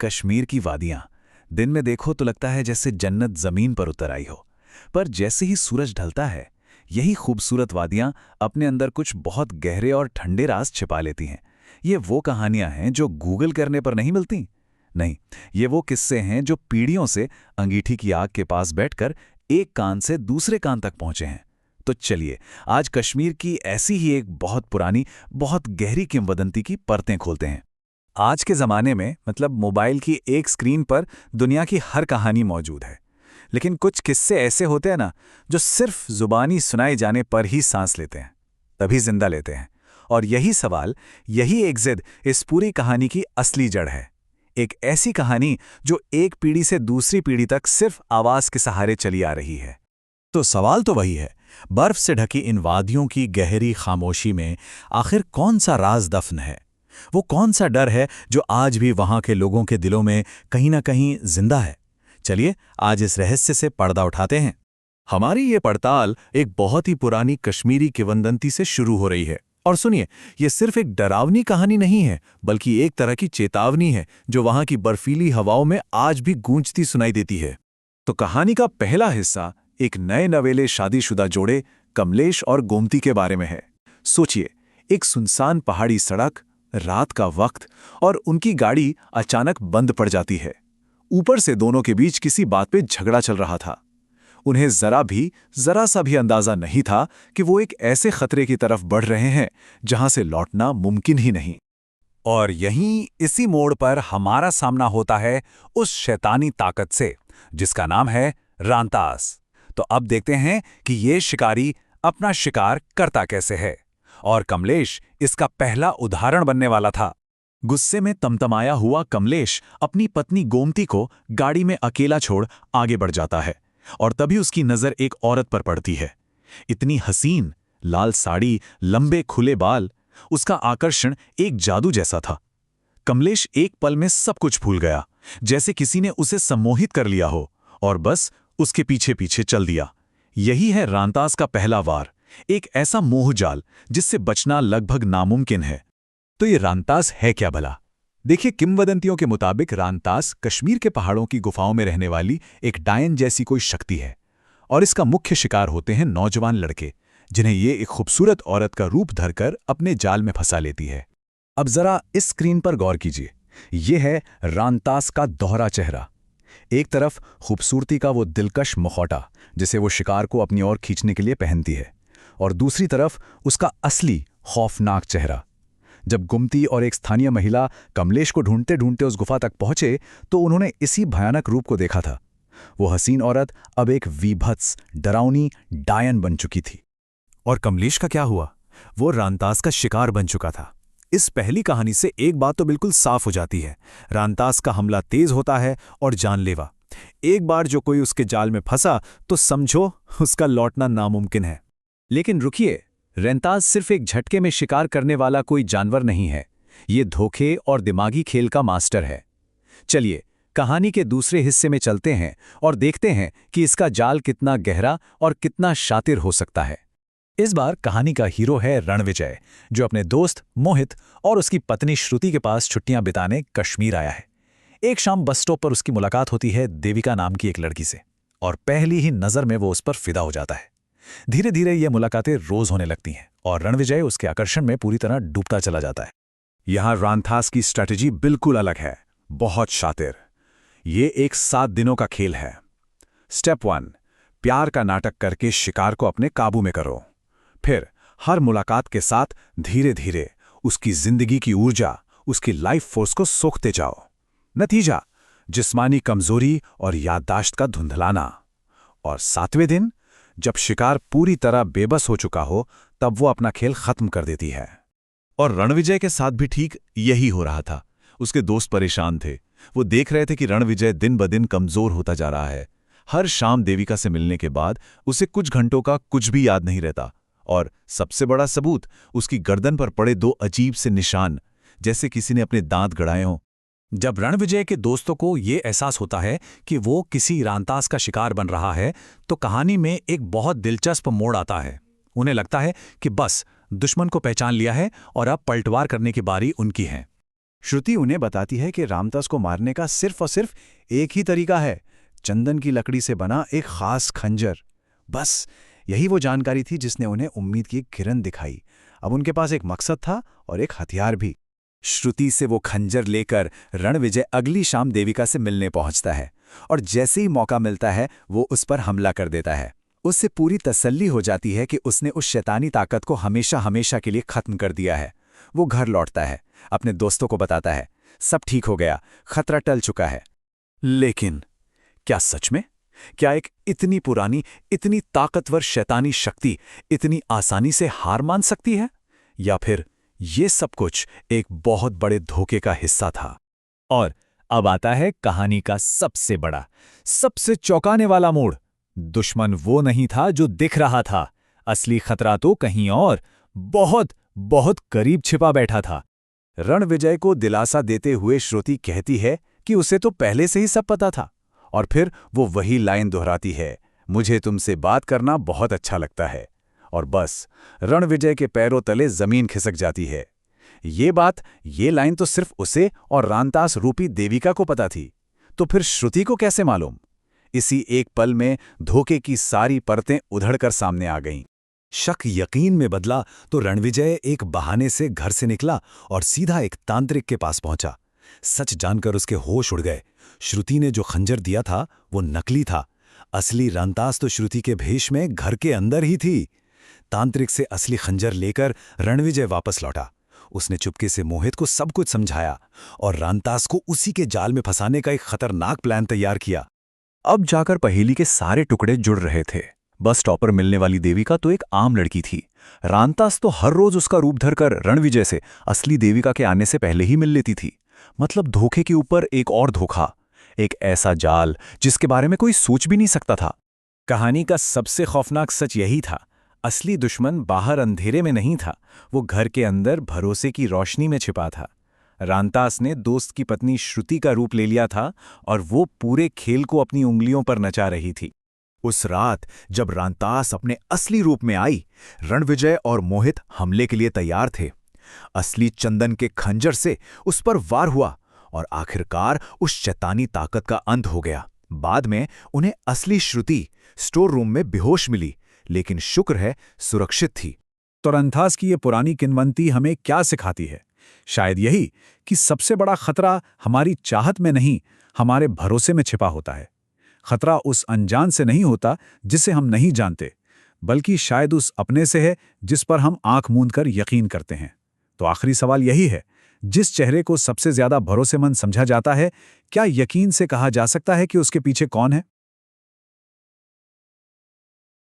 कश्मीर की वादियां दिन में देखो तो लगता है जैसे जन्नत जमीन पर उतर आई हो। पर जैसे ही सूरज ढलता है, यही खूबसूरत वादियां अपने अंदर कुछ बहुत गहरे और ठंडे राज छिपा लेती हैं। ये वो कहानियां हैं जो गूगल करने पर नहीं मिलती। नहीं, ये वो किस्से हैं जो पीढ़ियों से अंगीठी की आग के पास बैठकर एक कान से दूसरे कान तक पहुंचे हैं। तो चलिए, आज कश्मीर की ऐसी ही एक बहुत पुरानी, बहुत गहरी किंवदंती की परतें खोलते हैं। आज के ज़माने में मोबाइल की एक स्क्रीन पर दुनिया की हर कहानी मौजूद है। लेकिन कुछ किस्से ऐसे होते हैं ना, जो सिर्फ जुबानी सुनाए जाने पर ही सांस लेते हैं, तभी जिंदा लेते हैं। और यही सवाल, यही एक जिद इस पूरी कहानी की असली जड़ है। एक ऐसी कहानी जो एक पीढ़ी से दूसरी पीढ़ी तक सिर्फ आवाज़ के सहारे चली आ रही है। तो सवाल तो वही है, बर्फ से ढकी इन वादियों की गहरी खामोशी में आखिर कौन सा राज दफन है? वो कौन सा डर है जो आज भी वहां के लोगों के दिलों में कहीं ना कहीं जिंदा है? चलिए, आज इस रहस्य से पर्दा उठाते हैं। हमारी ये पड़ताल एक बहुत ही पुरानी कश्मीरी किंवदंती से शुरू हो रही है। और सुनिए, ये सिर्फ एक डरावनी कहानी नहीं है, बल्कि एक तरह की चेतावनी है जो वहां की बर्फीली हवाओं में आज भी गूंजती सुनाई देती है। तो कहानी का पहला हिस्सा एक नए नवेले शादीशुदा जोड़े कमलेश और गोमती के बारे में है। सोचिए, एक सुनसान पहाड़ी सड़क, रात का वक्त, और उनकी गाड़ी अचानक बंद पड़ जाती है। ऊपर से दोनों के बीच किसी बात पे झगड़ा चल रहा था। उन्हें जरा सा भी अंदाजा नहीं था कि वो एक ऐसे खतरे की तरफ बढ़ रहे हैं जहां से लौटना मुमकिन ही नहीं। और यहीं इसी मोड़ पर हमारा सामना होता है उस शैतानी ताकत से, जिसका नाम है रांतास। तो अब देखते हैं कि ये शिकारी अपना शिकार करता कैसे है। और कमलेश इसका पहला उदाहरण बनने वाला था। गुस्से में तमतमाया हुआ कमलेश अपनी पत्नी गोमती को गाड़ी में अकेला छोड़ आगे बढ़ जाता है। और तभी उसकी नजर एक औरत पर पड़ती है। इतनी हसीन, लाल साड़ी, लंबे खुले बाल, उसका आकर्षण एक जादू जैसा था। कमलेश एक पल में सब कुछ भूल गया, जैसे किसी ने उसे सम्मोहित कर लिया हो, और बस उसके पीछे पीछे चल दिया। यही है रांतास का पहला वार, एक ऐसा मोहजाल जिससे बचना लगभग नामुमकिन है। तो ये रांतास है क्या भला? देखिए, किंवदंतियों के मुताबिक रांतास कश्मीर के पहाड़ों की गुफाओं में रहने वाली एक डायन जैसी कोई शक्ति है। और इसका मुख्य शिकार होते हैं नौजवान लड़के, जिन्हें ये एक खूबसूरत औरत का रूप धरकर अपने जाल में फंसा लेती है। अब जरा इस स्क्रीन पर गौर कीजिए। ये है रांतास का दोहरा चेहरा। एक तरफ खूबसूरती का वो दिलकश मुखौटा, जिसे वो शिकार को अपनी ओर खींचने के लिए पहनती है, और दूसरी तरफ उसका असली खौफनाक चेहरा। जब गुमती और एक स्थानीय महिला कमलेश को ढूंढते ढूंढते उस गुफा तक पहुंचे, तो उन्होंने इसी भयानक रूप को देखा था। वो हसीन औरत अब एक वीभत्स, डरावनी डायन बन चुकी थी। और कमलेश का क्या हुआ? वो रांतास का शिकार बन चुका था। इस पहली कहानी से एक बात तो बिल्कुल साफ हो जाती है, रांतास का हमला तेज होता है और जानलेवा। एक बार जो कोई उसके जाल में फंसा तो समझो उसका लौटना नामुमकिन है। लेकिन रुकिए, रांतास सिर्फ एक झटके में शिकार करने वाला कोई जानवर नहीं है। ये धोखे और दिमागी खेल का मास्टर है। चलिए, कहानी के दूसरे हिस्से में चलते हैं और देखते हैं कि इसका जाल कितना गहरा और कितना शातिर हो सकता है। इस बार कहानी का हीरो है रणविजय, जो अपने दोस्त मोहित और उसकी पत्नी श्रुति के पास छुट्टियां बिताने कश्मीर आया है। एक शाम बस स्टॉप पर उसकी मुलाकात होती है देविका नाम की एक लड़की से, और पहली ही नज़र में वो उस पर फिदा हो जाता है। धीरे धीरे ये मुलाकातें रोज होने लगती हैं और रणविजय उसके आकर्षण में पूरी तरह डूबता चला जाता है। यहां रांतास की स्ट्रैटेजी बिल्कुल अलग है, बहुत शातिर। ये एक 7 दिनों का खेल है। स्टेप 1, प्यार का नाटक करके शिकार को अपने काबू में करो। फिर हर मुलाकात के साथ धीरे धीरे उसकी जिंदगी की ऊर्जा, उसकी लाइफ फोर्स को सोखते जाओ। नतीजा, जिस्मानी कमजोरी और याददाश्त का धुंधलाना। और 7वें दिन, जब शिकार पूरी तरह बेबस हो चुका हो, तब वो अपना खेल खत्म कर देती है। और रणविजय के साथ भी ठीक यही हो रहा था। उसके दोस्त परेशान थे। वो देख रहे थे कि रणविजय दिन ब दिन कमजोर होता जा रहा है। हर शाम देविका से मिलने के बाद उसे कुछ घंटों का कुछ भी याद नहीं रहता। और सबसे बड़ा सबूत, उसकी गर्दन पर पड़े 2 अजीब से निशान, जैसे किसी ने अपने दांत गड़ाए हों। जब रणविजय के दोस्तों को ये एहसास होता है कि वो किसी रांतास का शिकार बन रहा है, तो कहानी में एक बहुत दिलचस्प मोड़ आता है। उन्हें लगता है कि बस दुश्मन को पहचान लिया है और अब पलटवार करने की बारी उनकी है। श्रुति उन्हें बताती है कि रामदास को मारने का सिर्फ और सिर्फ एक ही तरीका है, चंदन की लकड़ी से बना एक खास खंजर। बस यही वो जानकारी थी जिसने उन्हें उम्मीद की एक किरण दिखाई। अब उनके पास एक मकसद था और एक हथियार भी। श्रुति से वो खंजर लेकर रणविजय अगली शाम देविका से मिलने पहुंचता है और जैसे ही मौका मिलता है वो उस पर हमला कर देता है। उससे पूरी तसल्ली हो जाती है कि उसने उस शैतानी ताकत को हमेशा हमेशा के लिए खत्म कर दिया है। वो घर लौटता है, अपने दोस्तों को बताता है, सब ठीक हो गया, खतरा टल चुका है। लेकिन क्या सच में? क्या एक इतनी पुरानी, इतनी ताकतवर शैतानी शक्ति इतनी आसानी से हार मान सकती है? या फिर ये सब कुछ एक बहुत बड़े धोखे का हिस्सा था? और अब आता है कहानी का सबसे बड़ा, सबसे चौंकाने वाला मोड़। दुश्मन वो नहीं था जो दिख रहा था, असली खतरा तो कहीं और, बहुत बहुत करीब छिपा बैठा था। रणविजय को दिलासा देते हुए श्रुति कहती है कि उसे तो पहले से ही सब पता था, और फिर वो वही लाइन दोहराती है, मुझे तुमसे बात करना बहुत अच्छा लगता है। और बस रणविजय के पैरों तले जमीन खिसक जाती है। ये लाइन तो सिर्फ उसे और रामदास रूपी देविका को पता थी, तो फिर श्रुति को कैसे मालूम? इसी एक पल में धोखे की सारी परतें उधड़कर सामने आ गईं। शक यकीन में बदला तो रणविजय एक बहाने से घर से निकला और सीधा एक तांत्रिक के पास पहुंचा। सच जानकर उसके होश उड़ गए। श्रुति ने जो खंजर दिया था वो नकली था, असली रामदास तो श्रुति के भेष में घर के अंदर ही थी। तांत्रिक से असली खंजर लेकर रणविजय वापस लौटा। उसने चुपके से मोहित को सब कुछ समझाया और रामदास को उसी के जाल में फंसाने का एक खतरनाक प्लान तैयार किया। अब जाकर पहेली के सारे टुकड़े जुड़ रहे थे। बस स्टॉप पर मिलने वाली देविका तो एक आम लड़की थी। रामदास तो हर रोज उसका रूप धरकर रणविजय से असली देविका के आने से पहले ही मिल लेती थी। मतलब धोखे के ऊपर एक और धोखा, एक ऐसा जाल जिसके बारे में कोई सोच भी नहीं सकता था। कहानी का सबसे खौफनाक सच यही था, असली दुश्मन बाहर अंधेरे में नहीं था, वो घर के अंदर भरोसे की रोशनी में छिपा था। रामदास ने दोस्त की पत्नी श्रुति का रूप ले लिया था और वो पूरे खेल को अपनी उंगलियों पर नचा रही थी। उस रात जब रामदास अपने असली रूप में आई, रणविजय और मोहित हमले के लिए तैयार थे। असली चंदन के खंजर से उस पर वार हुआ और आखिरकार उस शैतानी ताकत का अंत हो गया। बाद में उन्हें असली श्रुति स्टोर रूम में बेहोश मिली, लेकिन शुक्र है सुरक्षित थी। तो रामदास की ये पुरानी किंवदंती हमें क्या सिखाती है? शायद यही कि सबसे बड़ा खतरा हमारी चाहत में नहीं, हमारे भरोसे में छिपा होता है। खतरा उस अनजान से नहीं होता जिसे हम नहीं जानते, बल्कि शायद उस अपने से है जिस पर हम आंख मूंद कर यकीन करते हैं। तो आखिरी सवाल यही है, जिस चेहरे को सबसे ज्यादा भरोसेमंद समझा जाता है, क्या यकीन से कहा जा सकता है कि उसके पीछे कौन है?